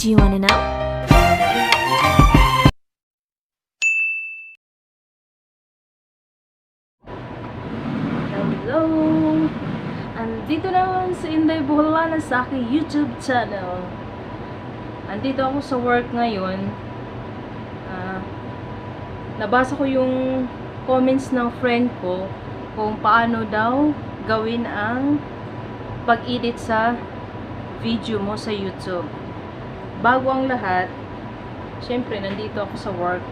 Do you wanna know? Hello! Andito naman si Inday Buholana sa aking YouTube channel. Andito ako sa work ngayon. Nabasa ko yung comments ng friend ko kung paano daw gawin ang pag-edit sa video mo sa YouTube. Bago ang lahat, syempre nandito ako sa work.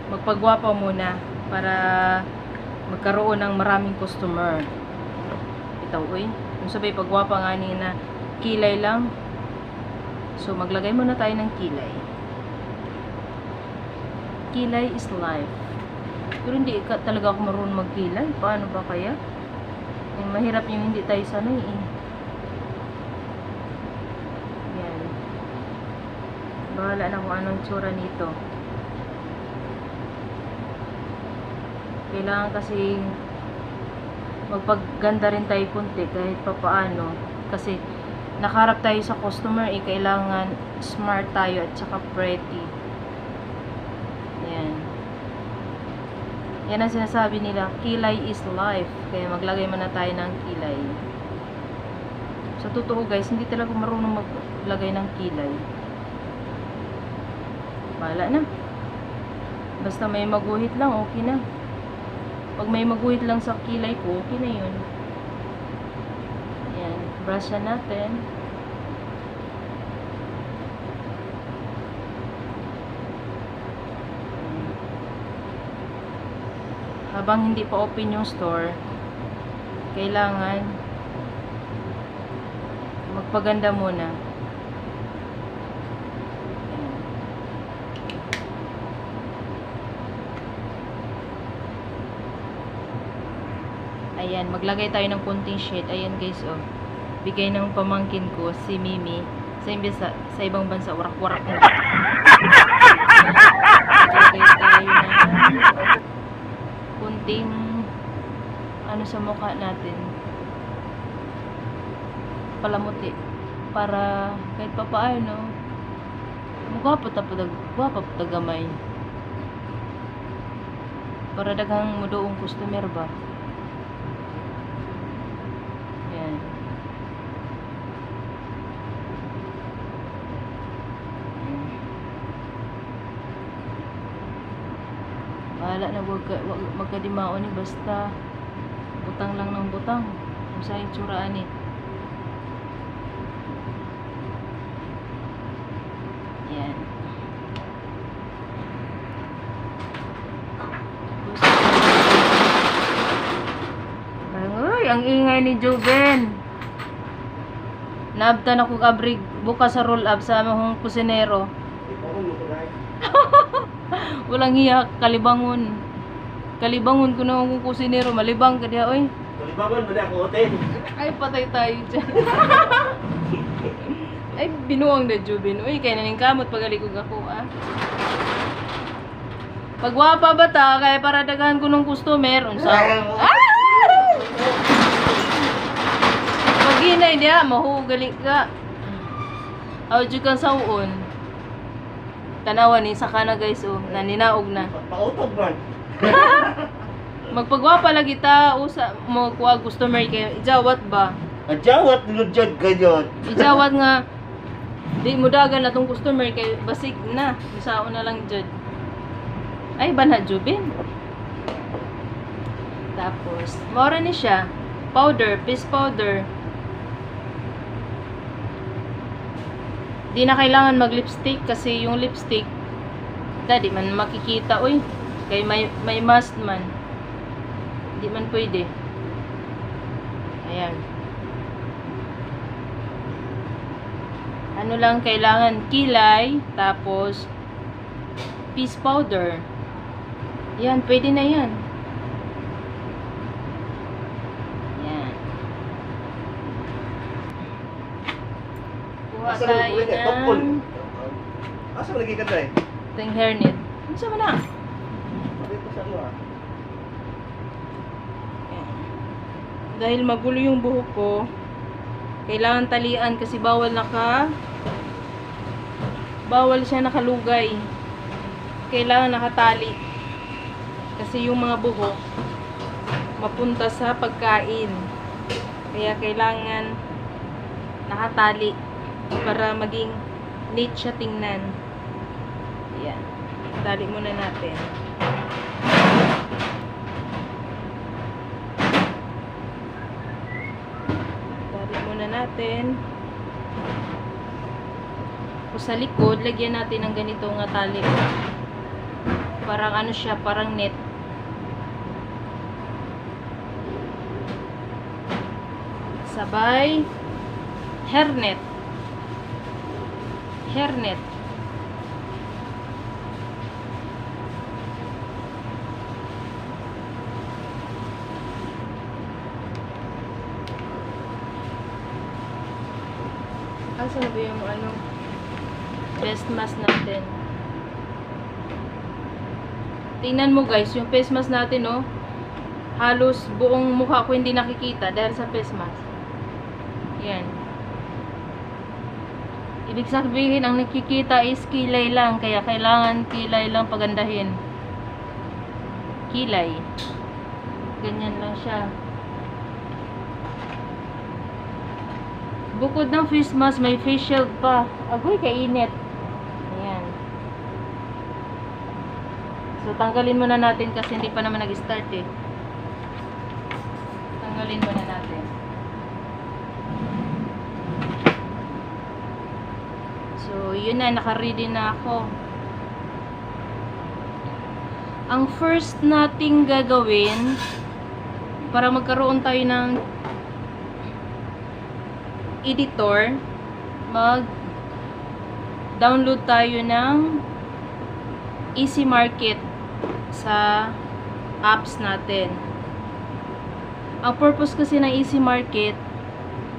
Magpagwapa muna para magkaroon ng maraming customer. Ito, uy. Yung sabay pagwapa nga na kilay lang. So, maglagay muna tayo ng kilay. Kilay is life. Pero hindi talaga ako marunong magkilay. Paano ba kaya? Mahirap yung hindi tayo sanay eh. Yan. Bahala na kung anong tsura nito. Kailangan kasi magpagganda rin tayo kunti kahit papaano. Kasi nakaharap tayo sa customer eh. Kailangan smart tayo at saka pretty. Yan. Yan ang sinasabi nila, kilay is life. Kaya maglagay muna tayo ng kilay. Sa totoo guys, hindi talaga marunong maglagay ng kilay. Bahala na. Basta may maguhit lang, okay na. Pag may maguhit lang sa kilay ko, okay na yun. Ayan, brush na natin. Habang hindi pa open yung store, kailangan magpaganda muna. Ayan, maglagay tayo ng konting shade. Ayan guys, oh. Bigay ng pamangkin ko, si Mimi. Sa ibang bansa, warak-warak na. Maglagay tayo ng kunting ano sa mukha natin. Palamuti. Para kahit pa paano, gwapo ta gamay. Para daghang mudoong customer ba. Bahala na magkadimaon ni basta butang lang ng butang kung sa itsuraan eh. Yan. Ay, ang ingay ni Joven. Naabtan ako kabrig bukas sa roll up sa among kusinero. Walang hiya, kalibangon. Kalibangon ko na akong kusinero. Malibang ka diya, oy. Kalibangon mo na ako, hotel. Ay, patay tayo dyan. Ay, binuwang na Jubin. Uy, kaya naning kamot pagalikog ako, ah. Pagwapa ba ta, kaya para dagahan ko ng customer. Unsa? Pag-inay diya, mahugali ka. Audio kang sauon. Tanawan ni saka na guys, oh, naninaog na. Pautog man. Magpagwapa lagi ta usa mo kuha customer kay ijawat ba? Ajawat niludjad ganyan. Ijawat nga di mo dagan atong customer kay basig na, bisaon na lang jud. Ay banha Jubin. Tapos, mora ni siya. Powder, piece powder. Di na kailangan mag-lipstick kasi yung lipstick di man makikita, uy. Kay may mask man. Di man pwede. Ayan. Ano lang kailangan? Kilay, tapos piece powder. Yan, pwede na yan. Kuha tayo ng asa lagi ka dai? ting hairnet. Ano sa mana? Dito sa ano ah. Dahil magulo yung buhok ko, kailangan talian kasi bawal bawal siya nakalugay. Kailangan nakatali. Kasi yung mga buhok mapunta sa pagkain. Kaya kailangan nakatali para maging neat siya tingnan. Ayan. Tali muna natin. Tali muna natin. O sa likod, lagyan natin ng ganito nga tali. Parang ano siya, parang net. Sabay hairnet. Hairnet. Asa na ba yung ano face mask natin? Tingnan mo guys, yung face mask natin, oh, halos buong mukha ko hindi nakikita dahil sa face mask. Yan. Ibig sabihin, ang nakikita is kilay lang. Kaya kailangan kilay lang pagandahin. Kilay. Ganyan lang siya. Bukod ng face mask, may face shield pa. Agoy, kainit. Ayan. So, tanggalin muna natin kasi hindi pa naman nag-start eh. Tanggalin muna natin. So, yun na, naka-ready na ako. Ang first nating gagawin para magkaroon tayo ng editor, mag-download tayo ng Easy Market sa apps natin. Ang purpose kasi ng Easy Market,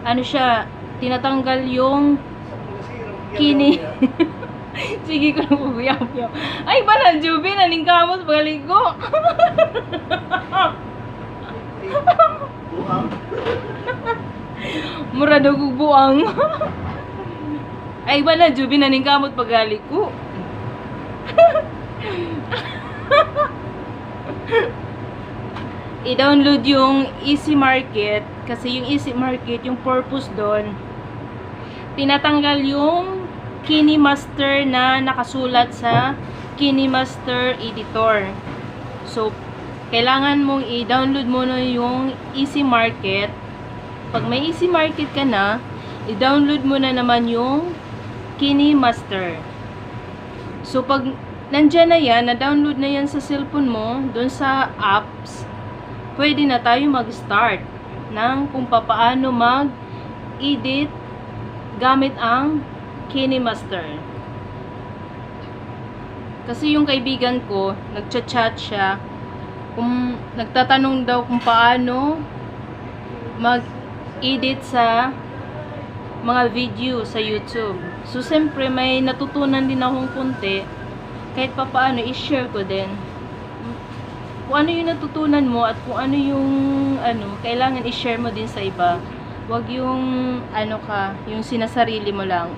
ano siya, tinatanggal yung kini. Sige ko lang bubuyaw-buyaw. Ay, ba Juby, naningkamot pagaligo. Buang. Mura daw kong buang. Ay, ba Juby, naningkamot pagaligo. I-download yung Easy Market kasi yung Easy Market, yung purpose doon, tinatanggal yung KineMaster na nakasulat sa KineMaster Editor. So, kailangan mong i-download muna yung Easy Market. Pag may Easy Market ka na, i-download mo na naman yung KineMaster. So, pag nandyan na yan, na-download na yan sa cellphone mo, dun sa apps, pwede na tayo mag-start ng kung paano mag-edit gamit ang KineMaster. Kasi yung kaibigan ko, nagchat-chat siya, kung nagtatanong daw kung paano mag-edit sa mga video sa YouTube. So, siyempre, may natutunan din akong konti. Kahit pa paano, i-share ko din. Kung ano yung natutunan mo at kung ano yung kailangan i-share mo din sa iba. Huwag yung yung sinasarili mo lang.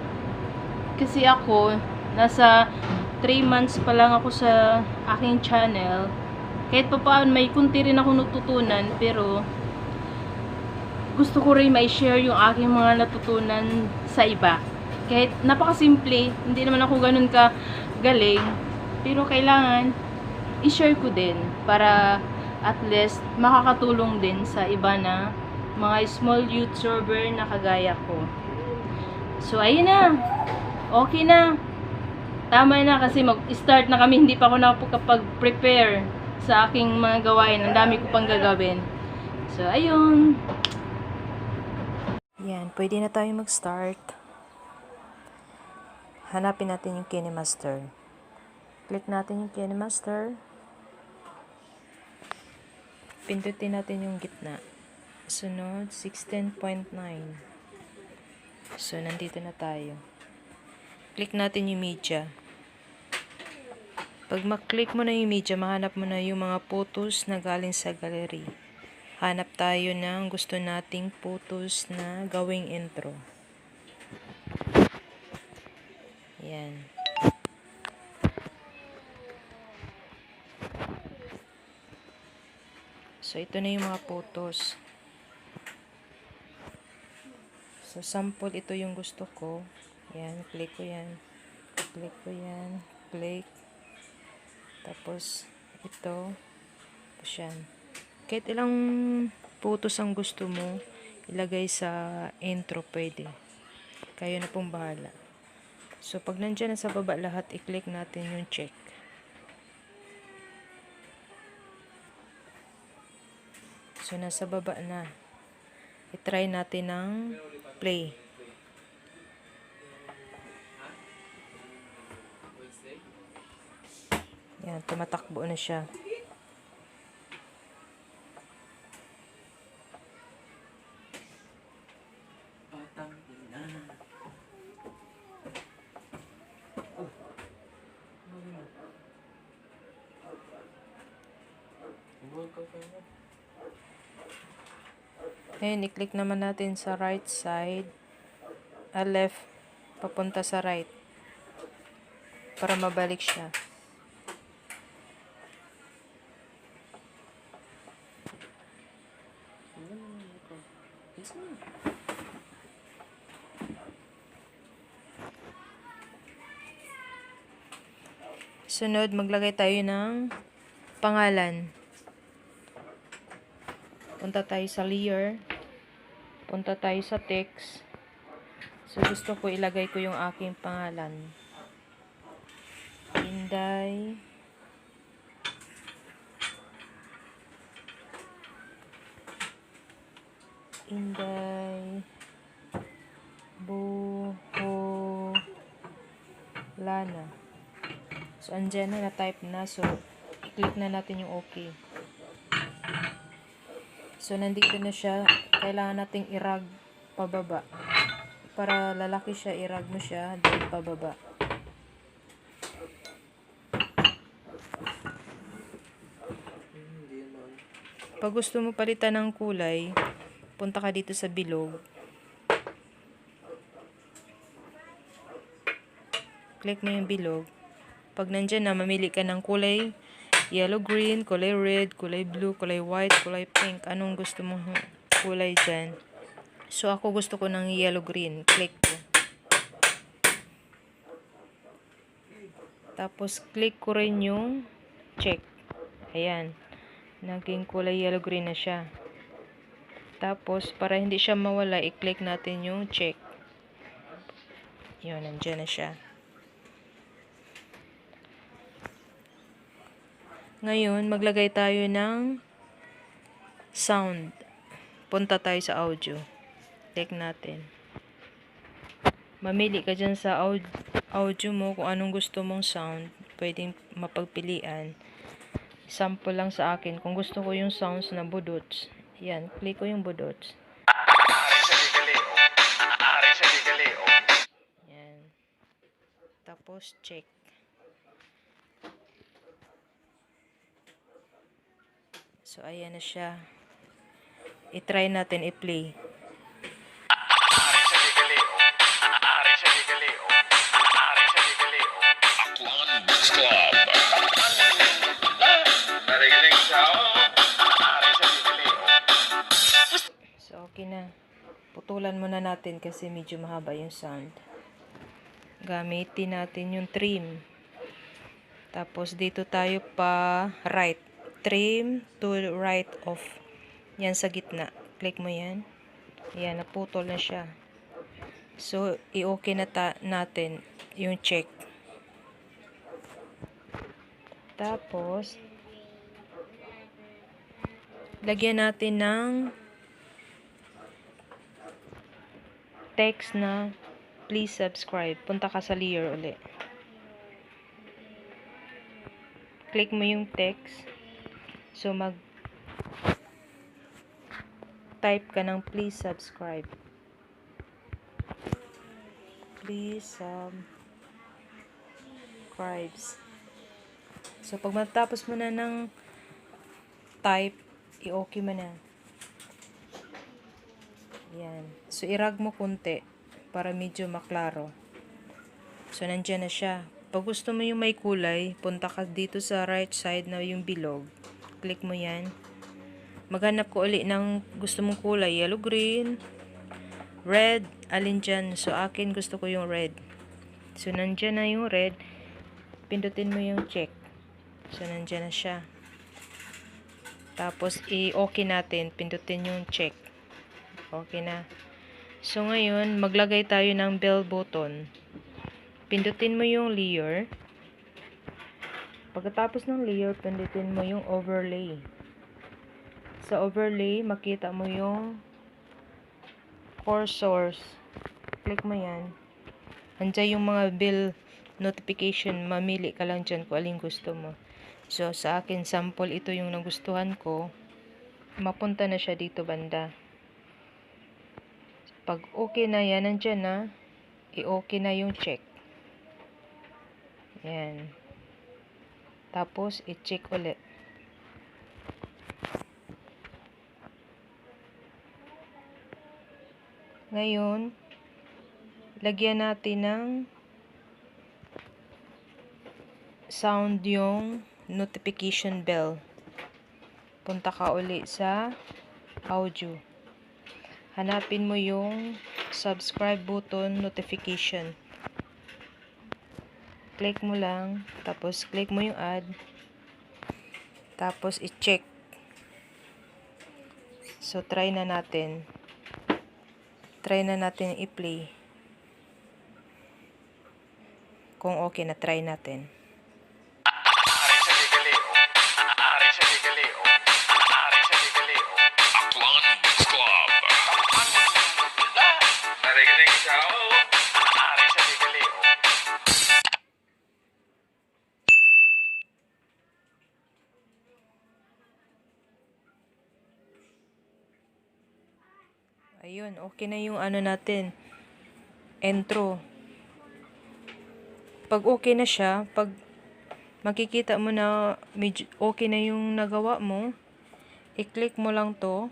Kasi ako, nasa 3 months pa lang ako sa aking channel. Kahit pa paano, may kunti rin ako natutunan, pero gusto ko rin ma-share yung aking mga natutunan sa iba. Kahit napakasimple, hindi naman ako ganun ka galing, pero kailangan i-share ko din para at least makakatulong din sa iba na mga small YouTuber na kagaya ko. So, ayun na. Okay na. Tama na kasi mag-start na kami. Hindi pa ako nakapag-prepare sa aking mga gawain. Ang dami ko pang gagawin. So, ayun. Yan, pwede na tayo mag-start. Hanapin natin yung KineMaster. Click natin yung KineMaster. Pindutin natin yung gitna. Sunod, 16.9. So, nandito na tayo. Click natin yung media. Pag mag-click mo na yung media, mahanap mo na yung mga photos na galing sa gallery. Hanap tayo ng gusto nating photos na gawing intro. Yan. So, ito na yung mga photos. So, sample, ito yung gusto ko. Yan, click ko yan. Click ko yan. Click. Tapos, ito. Tapos yan. Kahit ilang photos ang gusto mo, ilagay sa intro, pwede. Kayo na pong bahala. So, pag nandiyan na sa baba lahat, i-click natin yung check. So, nasa baba na. I-try natin ng play. Yan, tumatakbo na siya. Ngayon, i-click naman natin sa right side, left, papunta sa right, para mabalik siya. Sunod, maglagay tayo ng pangalan. Punta tayo sa layer. Punta tayo sa text. So, gusto ko ilagay ko yung aking pangalan. Inday. Inday. Buholana. So, andyan na, na-type na. So, i-click na natin yung OK. So, nandito na siya. Kailangan nating i-rag pababa. Para lalaki siya, i-rag mo siya, then pababa. Pag gusto mo palitan ng kulay, punta ka dito sa bilog. Click mo yung bilog. Pag nandyan na, mamili ka ng kulay yellow, green, kulay red, kulay blue, kulay white, kulay pink. Anong gusto mong kulay dyan? So, ako gusto ko ng yellow, green. Click ko. Tapos, click ko rin yung check. Ayan. Naging kulay yellow, green na siya. Tapos, para hindi siya mawala, i-click natin yung check. Yun, nandyan na siya. Ngayon, maglagay tayo ng sound. Punta tayo sa audio. Click natin. Mamili ka dyan sa audio mo kung anong gusto mong sound. Pwedeng mapagpilian. Sample lang sa akin. Kung gusto ko yung sounds na budots. Yan, click ko yung budots. Yan. Tapos, check. So, ayan na siya. I-try natin i-play. So, okay na. Putulan muna natin kasi medyo mahaba yung sound. Gamitin natin yung trim. Tapos, dito tayo pa right. Trim to right off. Yan sa gitna. Click mo yan. Yan, naputol na siya. So, i-okay na natin yung check. Tapos, lagyan natin ng text na please subscribe. Punta ka sa layer ulit. Click mo yung text. So, type ka ng please subscribe. Please subscribe. So, pag matapos mo na ng type, i-okay mo na. Yan. So, i-rag mo kunti para medyo maklaro. So, nandyan na siya. Pag gusto mo yung may kulay, punta ka dito sa right side na yung bilog. Click mo yan. maghanap ko uli ng gusto mong kulay, yellow, green, red, alin dyan. So, akin gusto ko yung red. So, nandyan na yung red. Pindutin mo yung check. So, nandyan na siya. Tapos, i-okay natin. Pindutin yung check. Okay na. So, ngayon, maglagay tayo ng bell button. Pindutin mo yung layer. Pagkatapos ng layer, pindutin mo yung overlay. Sa overlay, makita mo yung cursors. Click mo yan. Andiyan yung mga bill notification. Mamili ka lang dyan kung alin gusto mo. So, sa akin, sample ito yung nagustuhan ko. Mapunta na siya dito banda. Pag okay na yan, nandyan na. I-okay na yung check. Yan. Tapos, i-check ulit. Ngayon, lagyan natin ng sound yung notification bell. Punta ka uli sa audio. Hanapin mo yung subscribe button notification. Click mo lang, tapos click mo yung add. Tapos i-check. So, try na natin. Try na natin i-play. Kung okay na, try natin. Ayun, okay na yung ano natin. Intro. Pag okay na siya, pag makikita mo na medyo okay na yung nagawa mo, i-click mo lang to.